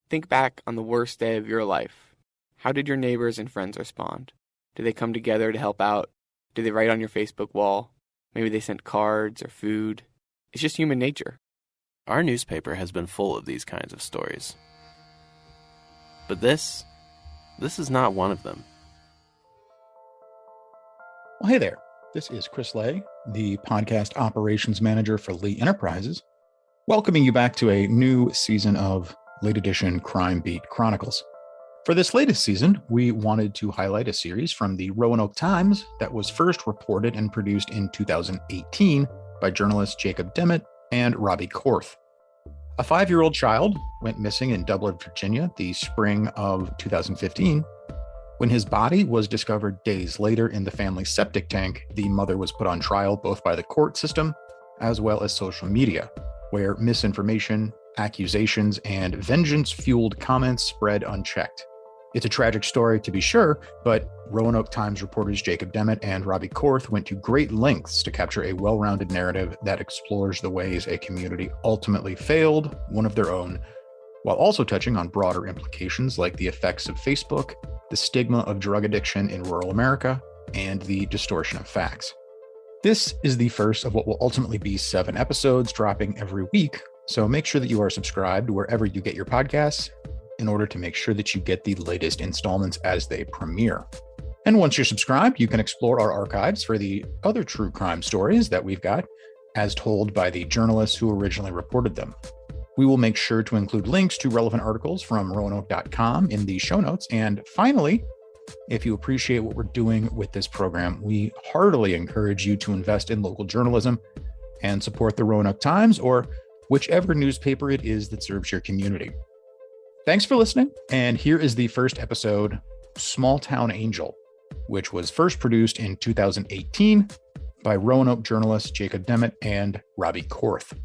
Think back on the worst day of your life. How did your neighbors and friends respond? Did they come together to help out? Did they write on your Facebook wall? Maybe they sent cards or food. It's just human nature. Our newspaper has been full of these kinds of stories. But this is not one of them. Well, hey there. This is Chris Lay, the podcast operations manager for Lee Enterprises, welcoming you back to a new season of Late Edition Crime Beat Chronicles. For this latest season, we wanted to highlight a series from the Roanoke Times that was first reported and produced in 2018 by journalists Jacob Demmett and Robbie Korth. A 5-year-old child went missing in Dublin, Virginia, the spring of 2015. When his body was discovered days later in the family's septic tank, the mother was put on trial both by the court system as well as social media, where misinformation, accusations, and vengeance-fueled comments spread unchecked. It's a tragic story, to be sure, but Roanoke Times reporters Jacob Demmett and Robbie Korth went to great lengths to capture a well-rounded narrative that explores the ways a community ultimately failed one of their own, while also touching on broader implications like the effects of Facebook, the stigma of drug addiction in rural America, and the distortion of facts. This is the first of what will ultimately be 7 episodes dropping every week, so make sure that you are subscribed wherever you get your podcasts in order to make sure that you get the latest installments as they premiere. And once you're subscribed, you can explore our archives for the other true crime stories that we've got, as told by the journalists who originally reported them. We will make sure to include links to relevant articles from roanoke.com in the show notes. And finally, if you appreciate what we're doing with this program, we heartily encourage you to invest in local journalism and support the Roanoke Times or whichever newspaper it is that serves your community. Thanks for listening. And here is the first episode, Small Town Angel, which was first produced in 2018 by Roanoke journalists Jacob Demmett and Robbie Korth.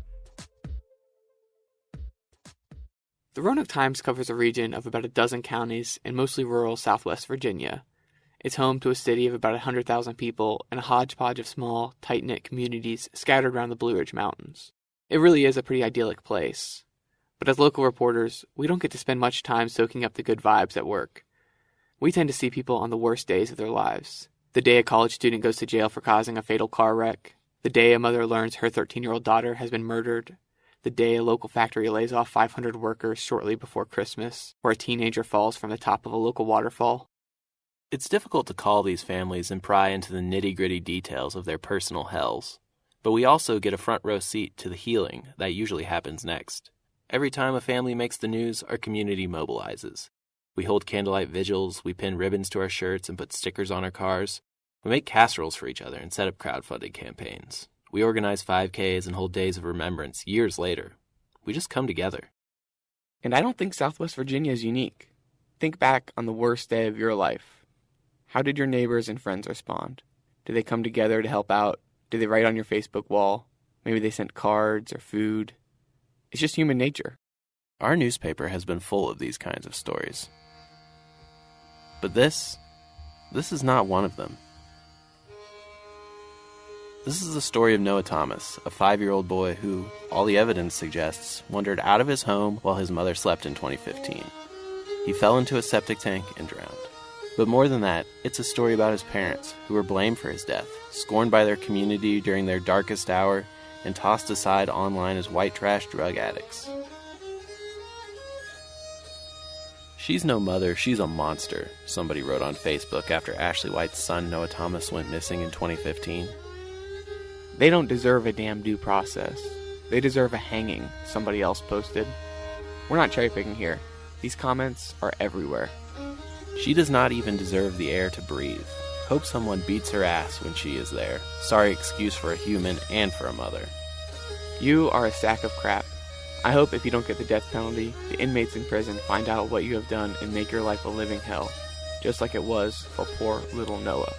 The Roanoke Times covers a region of about a dozen counties in mostly rural southwest Virginia. It's home to a city of about 100,000 people and a hodgepodge of small, tight-knit communities scattered around the Blue Ridge Mountains. It really is a pretty idyllic place. But as local reporters, we don't get to spend much time soaking up the good vibes at work. We tend to see people on the worst days of their lives. The day a college student goes to jail for causing a fatal car wreck. The day a mother learns her 13-year-old daughter has been murdered. The day a local factory lays off 500 workers shortly before Christmas. Or a teenager falls from the top of a local waterfall. It's difficult to call these families and pry into the nitty-gritty details of their personal hells. But we also get a front row seat to the healing that usually happens next. Every time a family makes the news, our community mobilizes. We hold candlelight vigils, we pin ribbons to our shirts and put stickers on our cars. We make casseroles for each other and set up crowdfunding campaigns. We organize 5Ks and hold days of remembrance years later. We just come together. And I don't think Southwest Virginia is unique. Think back on the worst day of your life. How did your neighbors and friends respond? Did they come together to help out? Did they write on your Facebook wall? Maybe they sent cards or food. It's just human nature. Our newspaper has been full of these kinds of stories. But this is not one of them. This is the story of Noah Thomas, a 5-year-old boy who, all the evidence suggests, wandered out of his home while his mother slept in 2015. He fell into a septic tank and drowned. But more than that, it's a story about his parents, who were blamed for his death, scorned by their community during their darkest hour, and tossed aside online as white trash drug addicts. "She's no mother, she's a monster," somebody wrote on Facebook after Ashley White's son Noah Thomas went missing in 2015. They don't deserve a damn due process. They deserve a hanging, somebody else posted. We're not cherry-picking here. These comments are everywhere. "She does not even deserve the air to breathe. Hope someone beats her ass when she is there. Sorry excuse for a human and for a mother." You are a sack of crap. I hope if you don't get the death penalty, the inmates in prison find out what you have done and make your life a living hell, just like it was for poor little Noah.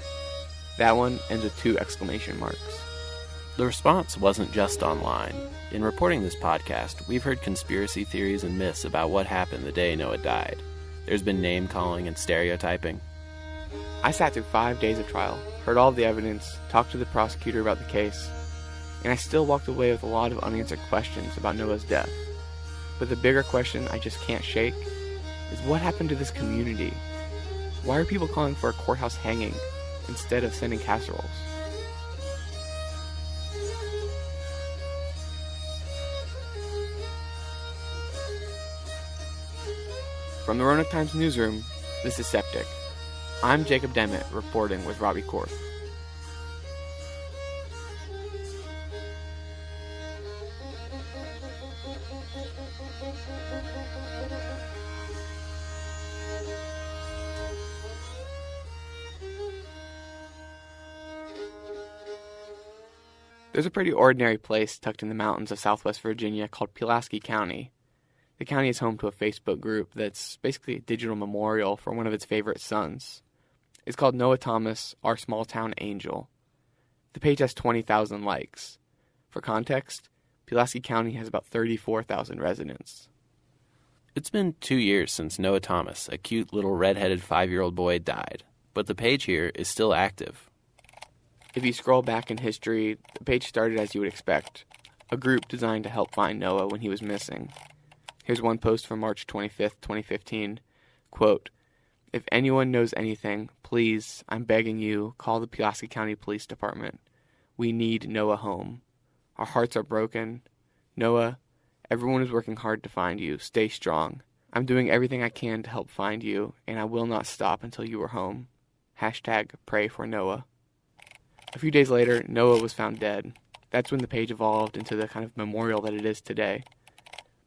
That one ends with 2 exclamation marks. The response wasn't just online. In reporting this podcast, we've heard conspiracy theories and myths about what happened the day Noah died. There's been name-calling and stereotyping. I sat through 5 days of trial, heard all of the evidence, talked to the prosecutor about the case, and I still walked away with a lot of unanswered questions about Noah's death. But the bigger question I just can't shake is what happened to this community? Why are people calling for a courthouse hanging instead of sending casseroles? From the Roanoke Times newsroom, this is Septic. I'm Jacob Demmett, reporting with Robbie Korth. There's a pretty ordinary place tucked in the mountains of southwest Virginia called Pulaski County. The county is home to a Facebook group that's basically a digital memorial for one of its favorite sons. It's called Noah Thomas, Our Small Town Angel. The page has 20,000 likes. For context, Pulaski County has about 34,000 residents. It's been 2 years since Noah Thomas, a cute little red-headed 5-year-old boy, died, but the page here is still active. If you scroll back in history, the page started as you would expect, a group designed to help find Noah when he was missing. Here's one post from March 25th, 2015. Quote, "If anyone knows anything, please, I'm begging you, call the Pulaski County Police Department. We need Noah home. Our hearts are broken. Noah, everyone is working hard to find you. Stay strong. I'm doing everything I can to help find you, and I will not stop until you are home. Hashtag pray for Noah." A few days later, Noah was found dead. That's when the page evolved into the kind of memorial that it is today.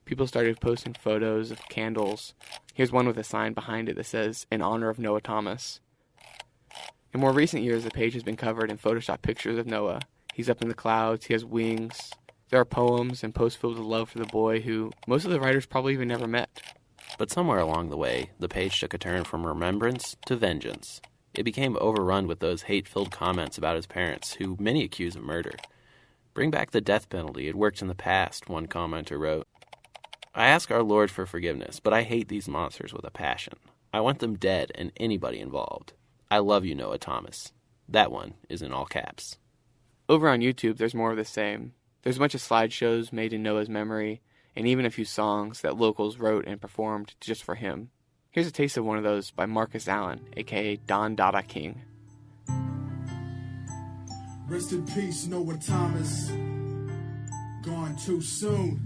People started posting photos of candles. Here's one with a sign behind it that says, "In honor of Noah Thomas." In more recent years, the page has been covered in Photoshop pictures of Noah. He's up in the clouds, he has wings. There are poems and posts filled with love for the boy who most of the writers probably even never met. But somewhere along the way, the page took a turn from remembrance to vengeance. It became overrun with those hate-filled comments about his parents, who many accuse of murder. "Bring back the death penalty, it worked in the past," one commenter wrote. "I ask our Lord for forgiveness, but I hate these monsters with a passion. I want them dead and anybody involved. I love you, Noah Thomas." That one is in all caps. Over on YouTube, there's more of the same. There's a bunch of slideshows made in Noah's memory, and even a few songs that locals wrote and performed just for him. Here's a taste of one of those by Marcus Allen, a.k.a. Don Dada King. Rest in peace, Noah Thomas. Gone too soon.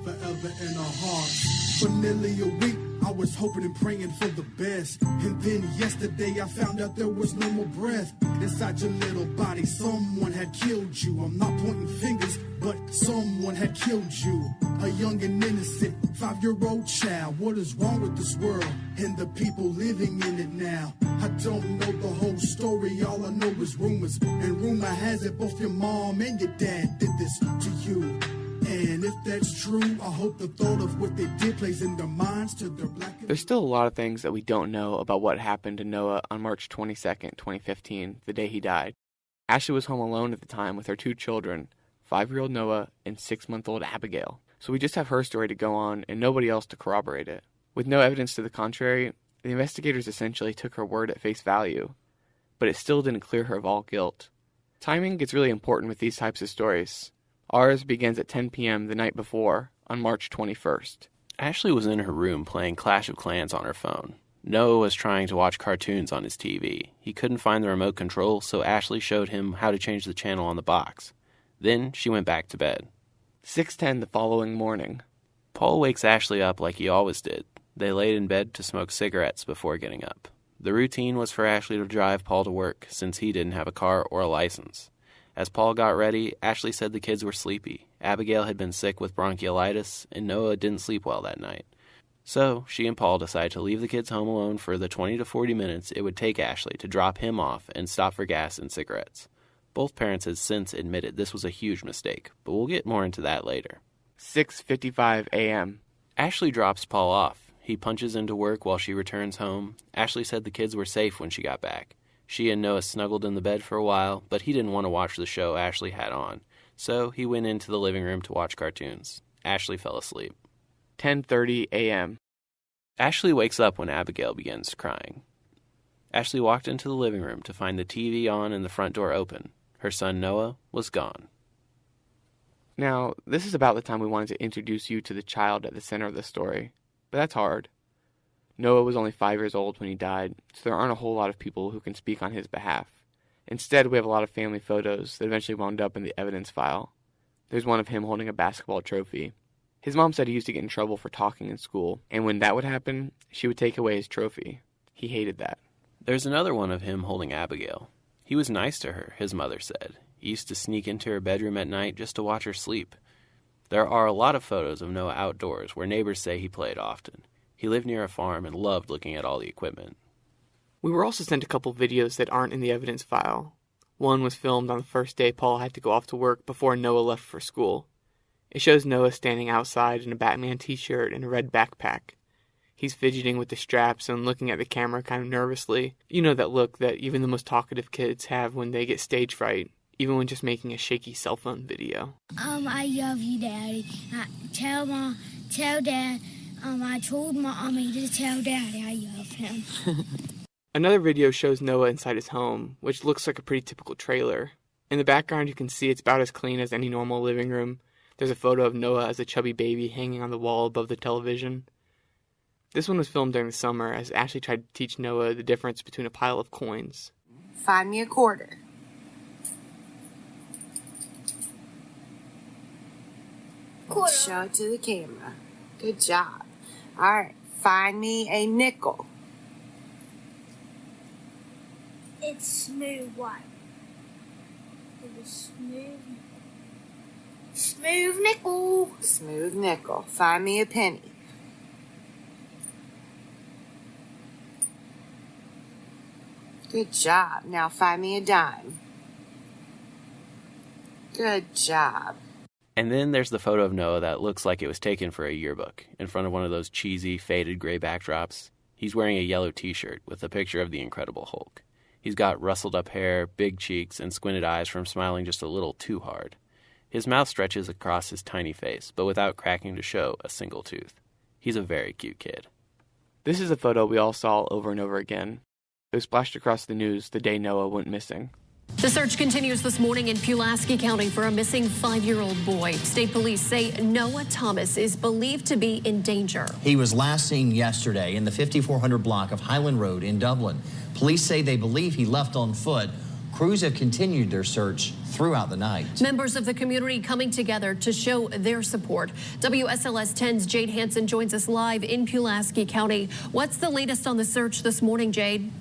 Forever in our hearts. For nearly a week, I was hoping and praying for the best. And then yesterday I found out there was no more breath inside your little body. Someone had killed you. I'm not pointing fingers, but someone had killed you. A young and innocent 5-year-old child. What is wrong with this world and the people living in it now? I don't know the whole story. All I know is rumors. And rumor has it both your mom and your dad did this to you. And if that's true, I hope the thought of what they did plays in their minds to their black... There's still a lot of things that we don't know about what happened to Noah on March 22nd, 2015, the day he died. Ashley was home alone at the time with her 2 children, 5-year-old Noah and 6-month-old Abigail. So we just have her story to go on and nobody else to corroborate it. With no evidence to the contrary, the investigators essentially took her word at face value, but it still didn't clear her of all guilt. Timing gets really important with these types of stories. Ours begins at 10 p.m. the night before, on March 21st. Ashley was in her room playing Clash of Clans on her phone. Noah was trying to watch cartoons on his TV. He couldn't find the remote control, so Ashley showed him how to change the channel on the box. Then she went back to bed. 6:10 the following morning. Paul wakes Ashley up like he always did. They laid in bed to smoke cigarettes before getting up. The routine was for Ashley to drive Paul to work, since he didn't have a car or a license. As Paul got ready, Ashley said the kids were sleepy. Abigail had been sick with bronchiolitis, and Noah didn't sleep well that night. So, she and Paul decided to leave the kids home alone for the 20 to 40 minutes it would take Ashley to drop him off and stop for gas and cigarettes. Both parents have since admitted this was a huge mistake, but we'll get more into that later. 6:55 a.m. Ashley drops Paul off. He punches into work while she returns home. Ashley said the kids were safe when she got back. She and Noah snuggled in the bed for a while, but he didn't want to watch the show Ashley had on, so he went into the living room to watch cartoons. Ashley fell asleep. 10:30 a.m. Ashley wakes up when Abigail begins crying. Ashley walked into the living room to find the TV on and the front door open. Her son Noah was gone. Now, this is about the time we wanted to introduce you to the child at the center of the story, but that's hard. Noah was only 5 years old when he died, so there aren't a whole lot of people who can speak on his behalf. Instead, we have a lot of family photos that eventually wound up in the evidence file. There's one of him holding a basketball trophy. His mom said he used to get in trouble for talking in school, and when that would happen, she would take away his trophy. He hated that. There's another one of him holding Abigail. He was nice to her, his mother said. He used to sneak into her bedroom at night just to watch her sleep. There are a lot of photos of Noah outdoors where neighbors say he played often. He lived near a farm and loved looking at all the equipment. We were also sent a couple videos that aren't in the evidence file. One was filmed on the first day Paul had to go off to work before Noah left for school. It shows Noah standing outside in a Batman t-shirt and a red backpack. He's fidgeting with the straps and looking at the camera kind of nervously. You know that look that even the most talkative kids have when they get stage fright, even when just making a shaky cell phone video. I love you, Daddy. Tell Dad. I told Mommy to tell Daddy I love him. Another video shows Noah inside his home, which looks like a pretty typical trailer. In the background, you can see it's about as clean as any normal living room. There's a photo of Noah as a chubby baby hanging on the wall above the television. This one was filmed during the summer as Ashley tried to teach Noah the difference between a pile of coins. Find me a quarter. Quarter. Show it to the camera. Good job. All right, find me a nickel. It's smooth white. It was smooth. Smooth nickel. Smooth nickel. Find me a penny. Good job. Now find me a dime. Good job. And then there's the photo of Noah that looks like it was taken for a yearbook, in front of one of those cheesy, faded gray backdrops. He's wearing a yellow t-shirt with a picture of the Incredible Hulk. He's got rustled-up hair, big cheeks, and squinted eyes from smiling just a little too hard. His mouth stretches across his tiny face, but without cracking to show a single tooth. He's a very cute kid. This is a photo we all saw over and over again. It was splashed across the news the day Noah went missing. The search continues this morning in Pulaski County for a missing 5-year-old boy. State police say Noah Thomas is believed to be in danger. He was last seen yesterday in the 5400 block of Highland Road in Dublin. Police say they believe he left on foot. Crews have continued their search throughout the night. Members of the community coming together to show their support. WSLS 10's Jade Hansen joins us live in Pulaski County. What's the latest on the search this morning, Jade?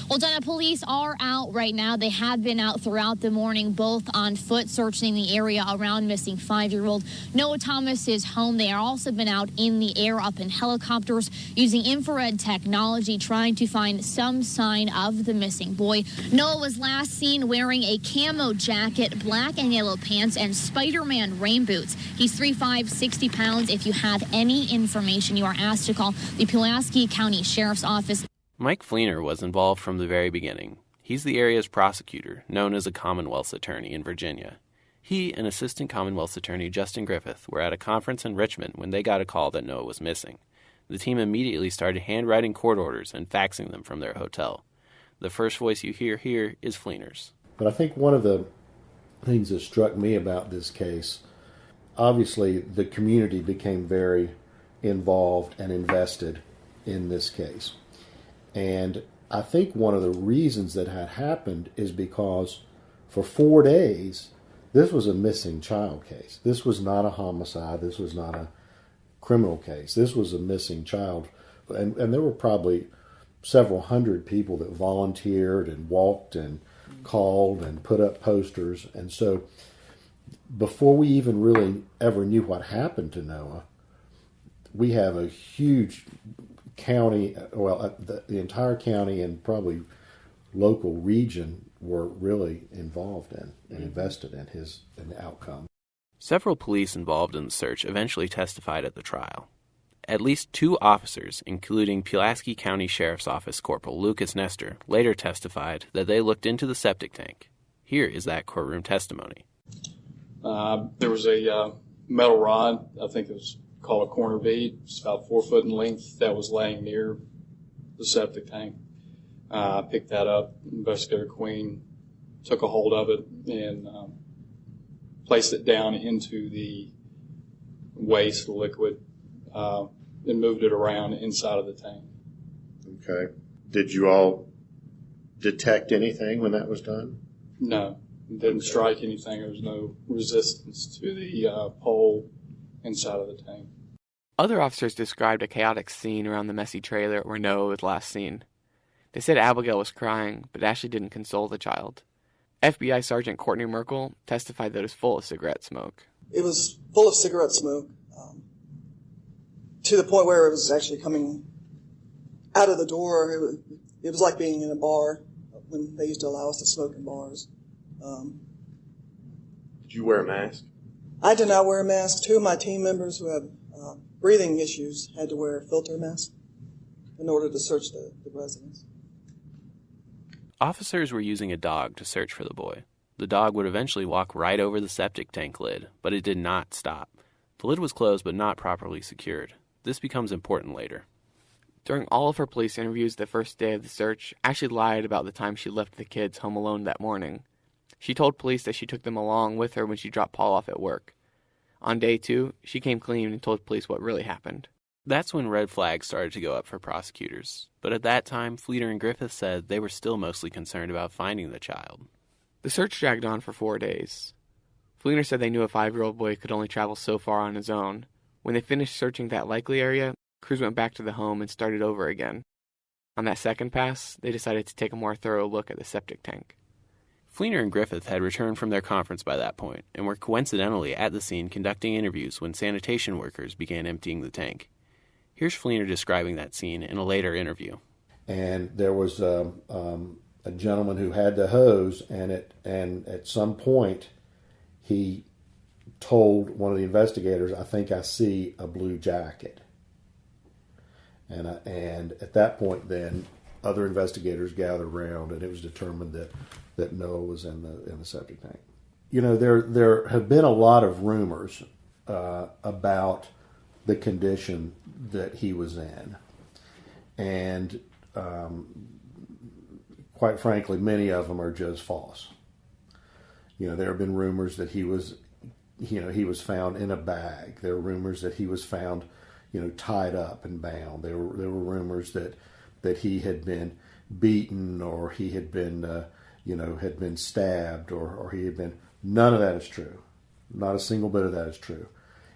Well, Donna, police are out right now. They have been out throughout the morning, both on foot, searching the area around missing 5-year-old Noah Thomas's home. They are also been out in the air, up in helicopters, using infrared technology, trying to find some sign of the missing boy. Noah was last seen wearing a camo jacket, black and yellow pants, and Spider-Man rain boots. He's 3'5", 60 pounds. If you have any information, you are asked to call the Pulaski County Sheriff's Office. Mike Fleener was involved from the very beginning. He's the area's prosecutor, known as a Commonwealth's attorney in Virginia. He and Assistant Commonwealth's attorney Justin Griffith were at a conference in Richmond when they got a call that Noah was missing. The team immediately started handwriting court orders and faxing them from their hotel. The first voice you hear here is Fleener's. But I think one of the things that struck me about this case, obviously the community became very involved and invested in this case. And I think one of the reasons that had happened is because for 4 days, this was a missing child case. This was not a homicide. This was not a criminal case. This was a missing child. And there were probably several hundred people that volunteered and walked and called and put up posters. And so before we even really ever knew what happened to Noah, we have a huge county, well, the entire county and probably local region were really involved in and invested in the outcome. Several police involved in the search eventually testified at the trial. At least 2 officers, including Pulaski County Sheriff's Office Corporal Lucas Nestor, later testified that they looked into the septic tank. Here is that courtroom testimony. There was a metal rod, I think it was called a corner bead. It's about 4 foot in length, that was laying near the septic tank. I picked that up. Investigator Queen took a hold of it and placed it down into the waste, the liquid, and moved it around inside of the tank. Okay. Did you all detect anything when that was done? No, it didn't strike anything. There was no resistance to the pole inside of the tank. Other officers described a chaotic scene around the messy trailer where Noah was last seen. They said Abigail was crying, but Ashley didn't console the child. FBI Sergeant Courtney Merkel testified that it was full of cigarette smoke. It was full of cigarette smoke, to the point where it was actually coming out of the door. It was like being in a bar when they used to allow us to smoke in bars. Did you wear a mask? I did not wear a mask. Two of my team members who have breathing issues had to wear a filter mask in order to search the residence. Officers were using a dog to search for the boy. The dog would eventually walk right over the septic tank lid, but it did not stop. The lid was closed but not properly secured. This becomes important later. During all of her police interviews the first day of the search, Ashley lied about the time she left the kids home alone that morning. She told police that she took them along with her when she dropped Paul off at work. On day 2, she came clean and told police what really happened. That's when red flags started to go up for prosecutors. But at that time, Fleener and Griffith said they were still mostly concerned about finding the child. The search dragged on for 4 days. Fleener said they knew a 5-year-old boy could only travel so far on his own. When they finished searching that likely area, crews went back to the home and started over again. On that second pass, they decided to take a more thorough look at the septic tank. Fleener and Griffith had returned from their conference by that point and were coincidentally at the scene conducting interviews when sanitation workers began emptying the tank. Here's Fleener describing that scene in a later interview. And there was a gentleman who had the hose, and at some point he told one of the investigators, "I think I see a blue jacket." And at that point, then other investigators gathered around, and it was determined that Noah was in the septic tank. You know, there have been a lot of rumors about the condition that he was in, and quite frankly, many of them are just false. You know, there have been rumors that he was found in a bag. There were rumors that he was found, tied up and bound. There were rumors that he had been beaten, or he had been, had been stabbed, or he had been. None of that is true. Not a single bit of that is true.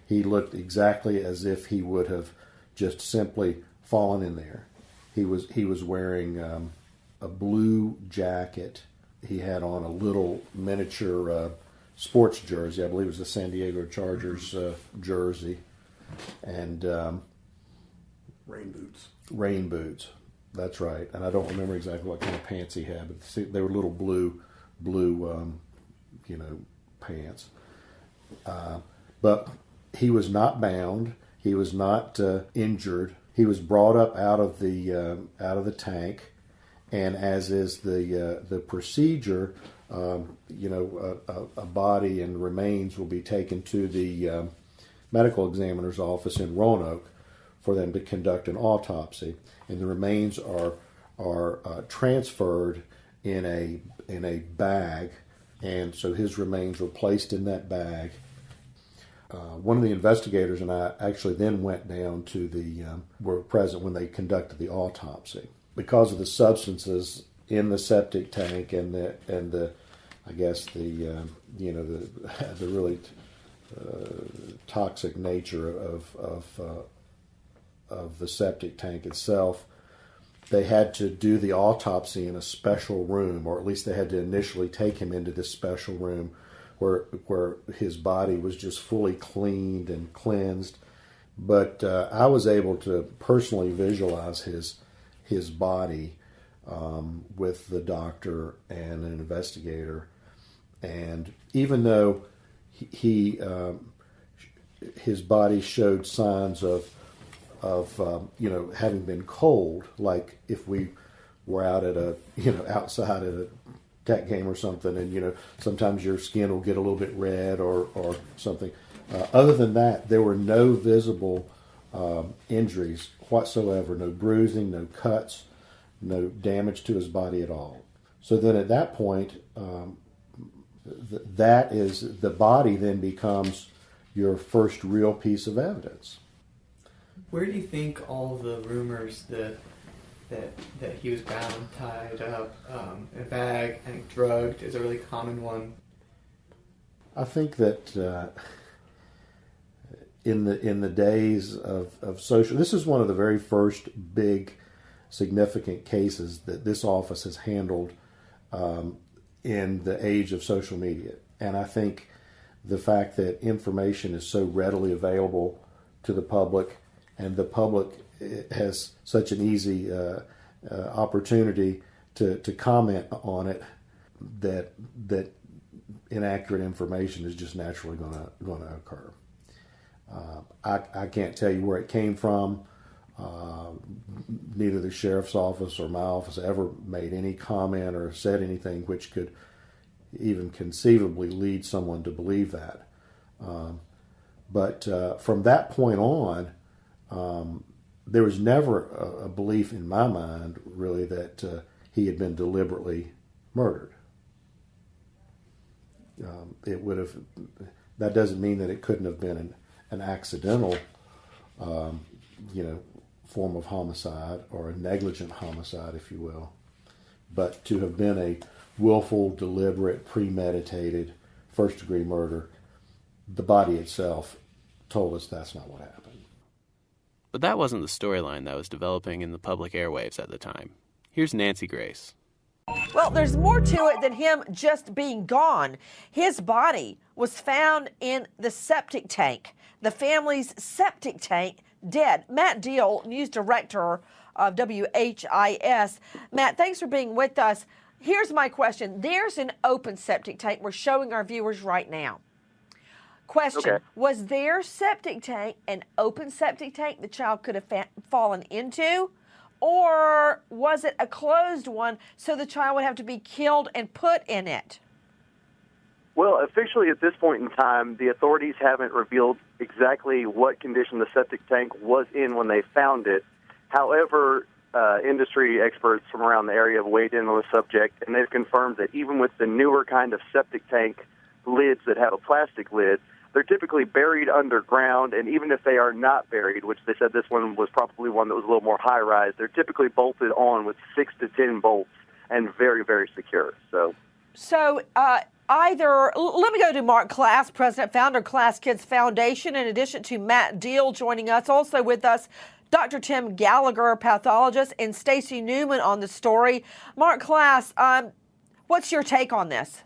He looked exactly as if he would have just simply fallen in there. He was wearing a blue jacket. He had on a little miniature sports jersey. I believe it was the San Diego Chargers jersey, and rain boots. That's right. And I don't remember exactly what kind of pants he had, but they were little blue pants. But he was not bound. He was not injured. He was brought up out of the tank, and as is the procedure, a body and remains will be taken to the medical examiner's office in Roanoke for them to conduct an autopsy, and the remains are transferred in a bag, and so his remains were placed in that bag. One of the investigators and I actually then went down to were present when they conducted the autopsy. Because of the substances in the septic tank and the really toxic nature of the septic tank itself, they had to do the autopsy in a special room, or at least they had to initially take him into this special room where his body was just fully cleaned and cleansed. But I was able to personally visualize his body with the doctor and an investigator, and even though his body showed signs of having been cold, like if we were out at outside at a tech game or something, and sometimes your skin will get a little bit red or something. Other than that, there were no visible injuries whatsoever, no bruising, no cuts, no damage to his body at all. So then at that point, that is, the body then becomes your first real piece of evidence. Where do you think all the rumors that he was bound, tied up, in a bag, and drugged is a really common one? I think that in the days of social, this is one of the very first big, significant cases that this office has handled in the age of social media. And I think the fact that information is so readily available to the public, and the public has such an easy opportunity to comment on it, that inaccurate information is just naturally going to occur. I can't tell you where it came from. Neither the sheriff's office or my office ever made any comment or said anything which could even conceivably lead someone to believe that. But from that point on, there was never a belief in my mind, really, that he had been deliberately murdered. It would have. That doesn't mean that it couldn't have been an accidental, form of homicide, or a negligent homicide, if you will. But to have been a willful, deliberate, premeditated, first-degree murder, the body itself told us that's not what happened. But that wasn't the storyline that was developing in the public airwaves at the time. Here's Nancy Grace. Well, there's more to it than him just being gone. His body was found in the septic tank, the family's septic tank, dead. Matt Deal, news director of WHIS. Matt, thanks for being with us. Here's my question. There's an open septic tank we're showing our viewers right now. Question, okay. Was their septic tank an open septic tank the child could have fallen into? Or was it a closed one so the child would have to be killed and put in it? Well, officially at this point in time, the authorities haven't revealed exactly what condition the septic tank was in when they found it. However, industry experts from around the area have weighed in on the subject, and they've confirmed that even with the newer kind of septic tank lids that have a plastic lid, they're typically buried underground, and even if they are not buried, which they said this one was probably one that was a little more high-rise, they're typically bolted on with 6 to 10 bolts and very, very secure. So either, let me go to Mark Class, president, founder, Class Kids Foundation, in addition to Matt Deal joining us. Also with us, Dr. Tim Gallagher, pathologist, and Stacy Newman on the story. Mark Class, what's your take on this?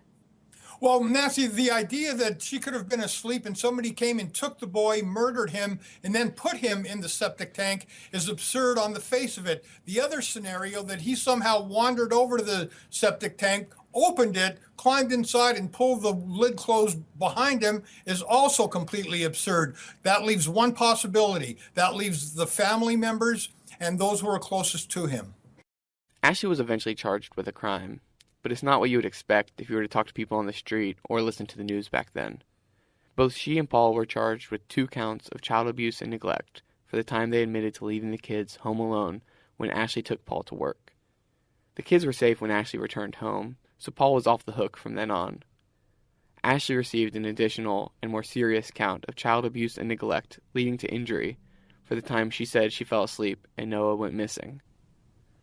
Well, Nancy, the idea that she could have been asleep and somebody came and took the boy, murdered him, and then put him in the septic tank is absurd on the face of it. The other scenario, that he somehow wandered over to the septic tank, opened it, climbed inside, and pulled the lid closed behind him, is also completely absurd. That leaves one possibility. That leaves the family members and those who are closest to him. Ashley was eventually charged with a crime. But it's not what you would expect if you were to talk to people on the street or listen to the news back then. Both she and Paul were charged with 2 counts of child abuse and neglect for the time they admitted to leaving the kids home alone when Ashley took Paul to work. The kids were safe when Ashley returned home, so Paul was off the hook from then on. Ashley received an additional and more serious count of child abuse and neglect leading to injury for the time she said she fell asleep and Noah went missing.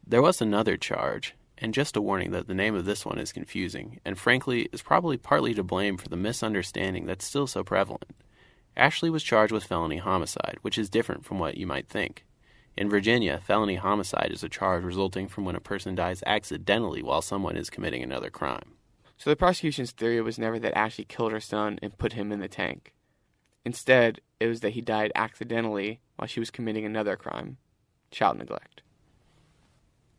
There was another charge, and just a warning that the name of this one is confusing, and frankly is probably partly to blame for the misunderstanding that's still so prevalent. Ashley was charged with felony homicide, which is different from what you might think. In Virginia, felony homicide is a charge resulting from when a person dies accidentally while someone is committing another crime. So the prosecution's theory was never that Ashley killed her son and put him in the tank. Instead, it was that he died accidentally while she was committing another crime, child neglect.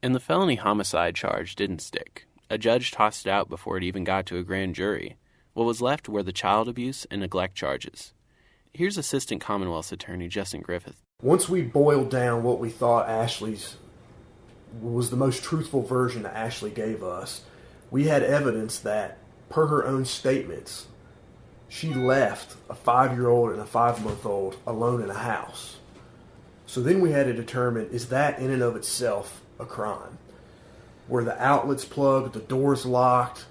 And the felony homicide charge didn't stick. A judge tossed it out before it even got to a grand jury. What was left were the child abuse and neglect charges. Here's Assistant Commonwealth's Attorney Justin Griffith. Once we boiled down what we thought Ashley's was the most truthful version that Ashley gave us, we had evidence that, per her own statements, she left a 5-year-old and a 5-month-old alone in a house. So then we had to determine, is that in and of itself a crime? Were the outlets plugged, the doors locked,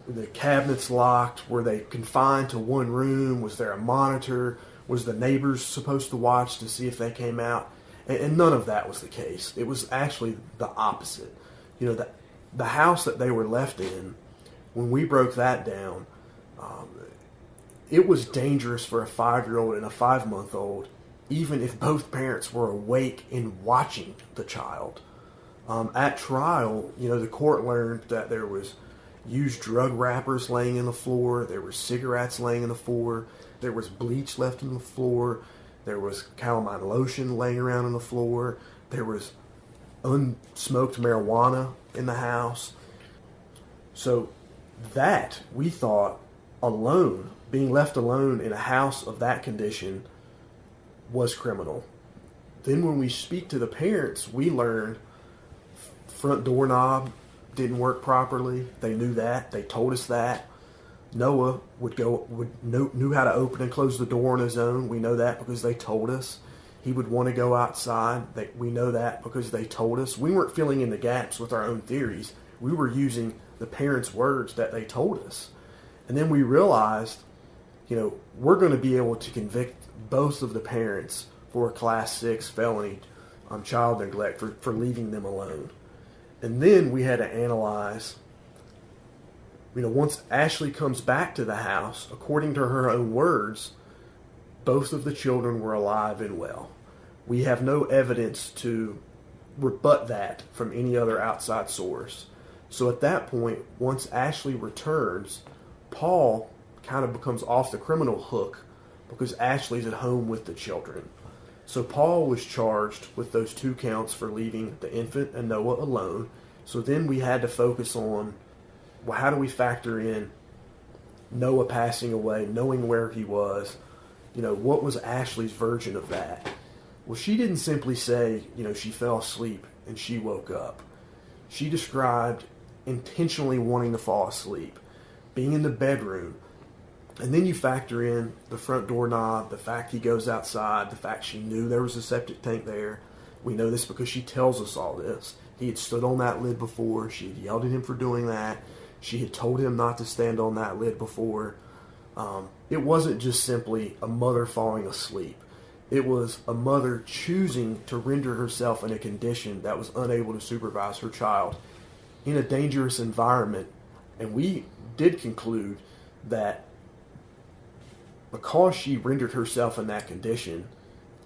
the cabinets locked? Were they confined to one room? Was there a monitor? Was the neighbors supposed to watch to see if they came out? And none of that was the case. It was actually the opposite. The house that they were left in, when we broke that down, it was dangerous for a 5-year-old and a 5-month-old, even if both parents were awake and watching the child. At trial, the court learned that there was used drug wrappers laying in the floor, there were cigarettes laying in the floor, there was bleach left in the floor, there was calamine lotion laying around on the floor, there was unsmoked marijuana in the house. So that, we thought, alone, being left alone in a house of that condition, was criminal. Then when we speak to the parents, we learned front doorknob didn't work properly. They knew that. They told us that. Noah knew how to open and close the door on his own. We know that because they told us. He would want to go outside. We know that because they told us. We weren't filling in the gaps with our own theories. We were using the parents' words that they told us. And then we realized, we're going to be able to convict both of the parents for a Class 6 felony on child neglect for leaving them alone. And then we had to analyze, once Ashley comes back to the house, according to her own words, both of the children were alive and well. We have no evidence to rebut that from any other outside source. So at that point, once Ashley returns, Paul kind of becomes off the criminal hook because Ashley's at home with the children. So Paul was charged with those 2 counts for leaving the infant and Noah alone. So then we had to focus on, how do we factor in Noah passing away, knowing where he was? What was Ashley's version of that? Well, she didn't simply say, she fell asleep and she woke up. She described intentionally wanting to fall asleep, being in the bedroom. And then you factor in the front doorknob, the fact he goes outside, the fact she knew there was a septic tank there. We know this because she tells us all this. He had stood on that lid before. She had yelled at him for doing that. She had told him not to stand on that lid before. It wasn't just simply a mother falling asleep. It was a mother choosing to render herself in a condition that was unable to supervise her child in a dangerous environment. And we did conclude that because she rendered herself in that condition,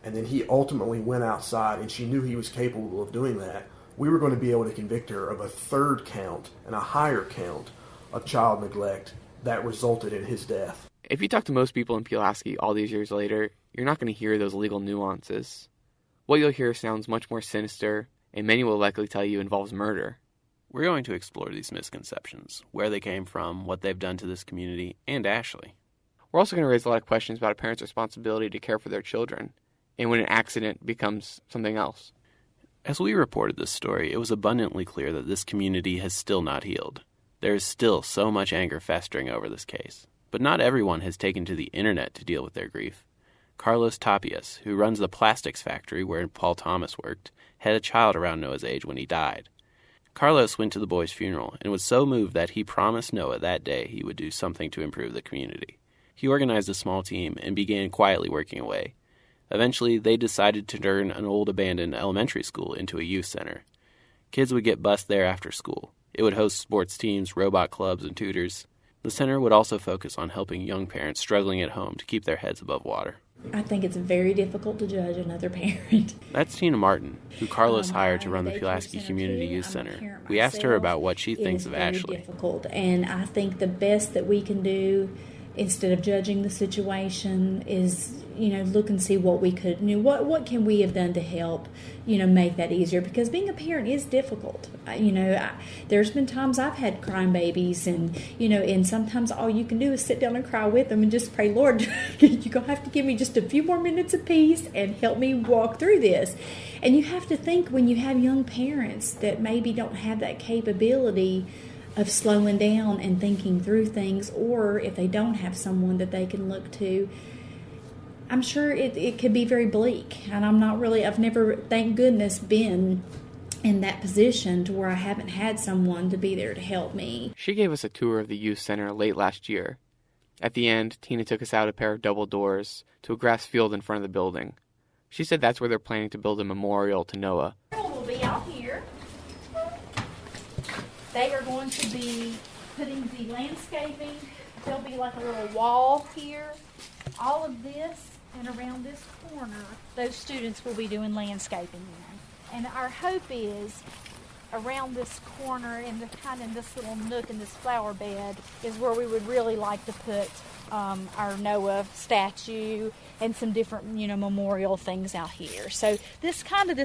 and then he ultimately went outside and she knew he was capable of doing that, we were going to be able to convict her of a 3rd count and a higher count of child neglect that resulted in his death. If you talk to most people in Pulaski all these years later, you're not going to hear those legal nuances. What you'll hear sounds much more sinister, and many will likely tell you involves murder. We're going to explore these misconceptions, where they came from, what they've done to this community, and Ashley. We're also going to raise a lot of questions about a parent's responsibility to care for their children, and when an accident becomes something else. As we reported this story, it was abundantly clear that this community has still not healed. There is still so much anger festering over this case. But not everyone has taken to the internet to deal with their grief. Carlos Tapias, who runs the plastics factory where Paul Thomas worked, had a child around Noah's age when he died. Carlos went to the boy's funeral and was so moved that he promised Noah that day he would do something to improve the community. He organized a small team and began quietly working away. Eventually, they decided to turn an old abandoned elementary school into a youth center. Kids would get bused there after school. It would host sports teams, robot clubs, and tutors. The center would also focus on helping young parents struggling at home to keep their heads above water. I think it's very difficult to judge another parent. That's Tina Martin, who Carlos hired to run the Pulaski Community Youth Center. We asked her about what she thinks of Ashley. It's very difficult, and I think the best that we can do, instead of judging the situation, is look and see what we could, what can we have done to help, make that easier, because being a parent is difficult. There's been times I've had crying babies, and sometimes all you can do is sit down and cry with them and just pray, Lord, you're going to have to give me just a few more minutes of peace and help me walk through this. And you have to think, when you have young parents that maybe don't have that capability of slowing down and thinking through things, or if they don't have someone that they can look to, I'm sure it could be very bleak. And I've never, thank goodness, been in that position to where I haven't had someone to be there to help me. She gave us a tour of the youth center late last year. At the end, Tina took us out a pair of double doors to a grass field in front of the building. She said that's where they're planning to build a memorial to Noah. Will be out here. They are going to be putting the landscaping. There'll be like a little wall here. All of this and around this corner, those students will be doing landscaping in. And our hope is around this corner in the kind of this little nook in this flower bed is where we would really like to put our Noah statue and some different, memorial things out here. So this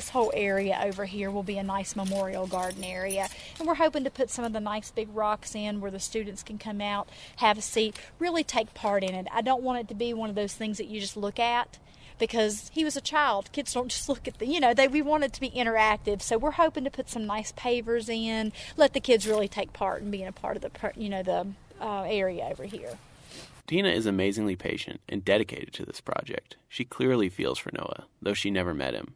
whole area over here will be a nice memorial garden area. And we're hoping to put some of the nice big rocks in where the students can come out, have a seat, really take part in it. I don't want it to be one of those things that you just look at, because he was a child. Kids don't just look at we want it to be interactive. So we're hoping to put some nice pavers in, let the kids really take part in being a part of the area over here. Tina is amazingly patient and dedicated to this project. She clearly feels for Noah, though she never met him.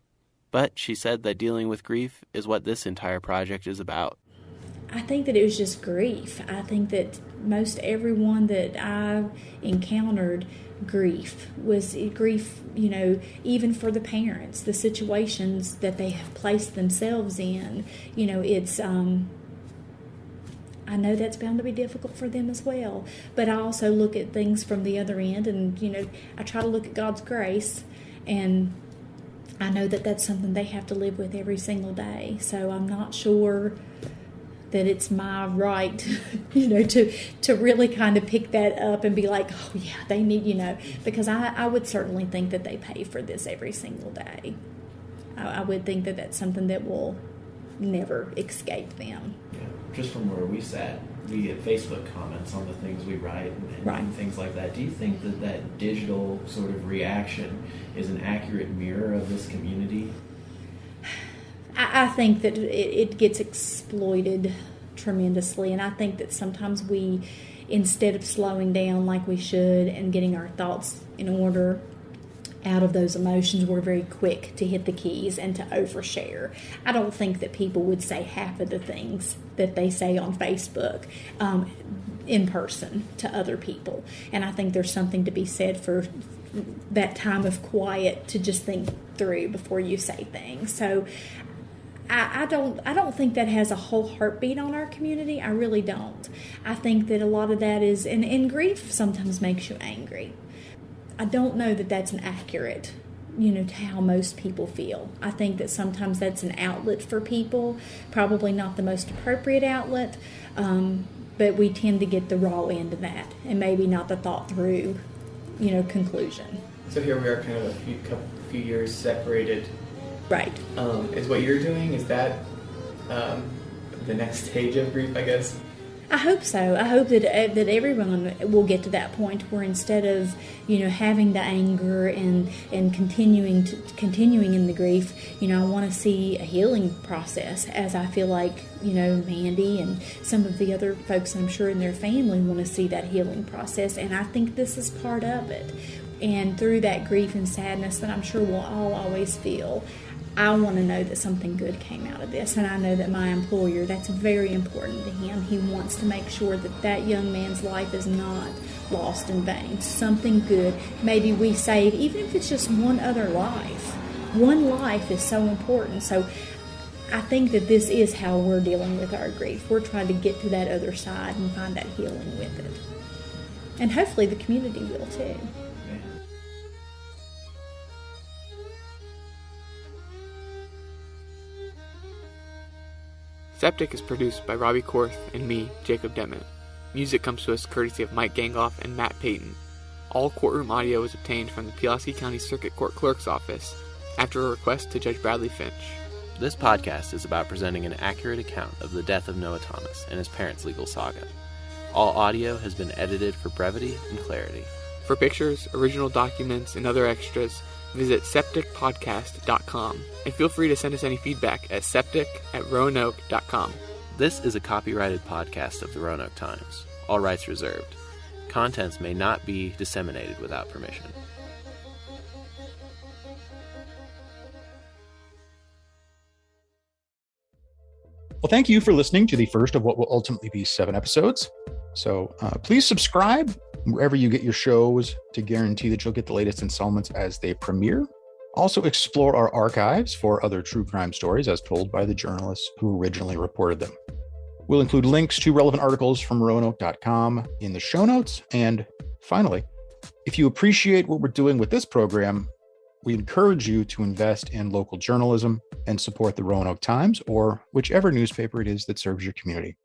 But she said that dealing with grief is what this entire project is about. I think that it was just grief. I think that most everyone that I encountered, grief, even for the parents, the situations that they have placed themselves in, it's, I know that's bound to be difficult for them as well, but I also look at things from the other end, and, I try to look at God's grace, and I know that that's something they have to live with every single day. So I'm not sure that it's my right, to really kind of pick that up and be like, oh yeah, they need, because I would certainly think that they pay for this every single day. I would think that that's something that will never escape them. Yeah. Just from where we sat, we get Facebook comments on the things we write and things like that. Do you think that digital sort of reaction is an accurate mirror of this community? I think that it gets exploited tremendously, and I think that sometimes we, instead of slowing down like we should and getting our thoughts in order out of those emotions, we're very quick to hit the keys and to overshare. I don't think that people would say half of the things that they say on Facebook in person to other people, and I think there's something to be said for that time of quiet to just think through before you say things. So I don't think that has a whole heartbeat on our community. I really don't. I think that a lot of that is, and grief sometimes makes you angry. I don't know that that's an accurate, to how most people feel. I think that sometimes that's an outlet for people, probably not the most appropriate outlet, but we tend to get the raw end of that and maybe not the thought through, conclusion. So here we are kind of a few years separated. Right. Is what you're doing, is that the next stage of grief, I guess? I hope so. I hope that everyone will get to that point where instead of, having the anger and continuing in the grief, I want to see a healing process, as I feel like, Mandy and some of the other folks I'm sure in their family want to see that healing process, and I think this is part of it. And through that grief and sadness that I'm sure we'll all always feel, I want to know that something good came out of this, and I know that my employer, that's very important to him. He wants to make sure that that young man's life is not lost in vain. Something good. Maybe we save, even if it's just one other life. One life is so important. So I think that this is how we're dealing with our grief. We're trying to get to that other side and find that healing with it. And hopefully the community will too. Septic is produced by Robbie Korth and me, Jacob Demmett. Music comes to us courtesy of Mike Gangoff and Matt Payton. All courtroom audio was obtained from the Pulaski County Circuit Court Clerk's Office after a request to Judge Bradley Finch. This podcast is about presenting an accurate account of the death of Noah Thomas and his parents' legal saga. All audio has been edited for brevity and clarity. For pictures, original documents, and other extras, visit septicpodcast.com, and feel free to send us any feedback at septic@roanoke.com. This is a copyrighted podcast of the Roanoke Times. All rights reserved. Contents may not be disseminated without permission. Well, thank you for listening to the first of what will ultimately be 7 episodes. So please subscribe wherever you get your shows to guarantee that you'll get the latest installments as they premiere. Also explore our archives for other true crime stories as told by the journalists who originally reported them. We'll include links to relevant articles from Roanoke.com in the show notes. And finally, if you appreciate what we're doing with this program, we encourage you to invest in local journalism and support the Roanoke Times or whichever newspaper it is that serves your community.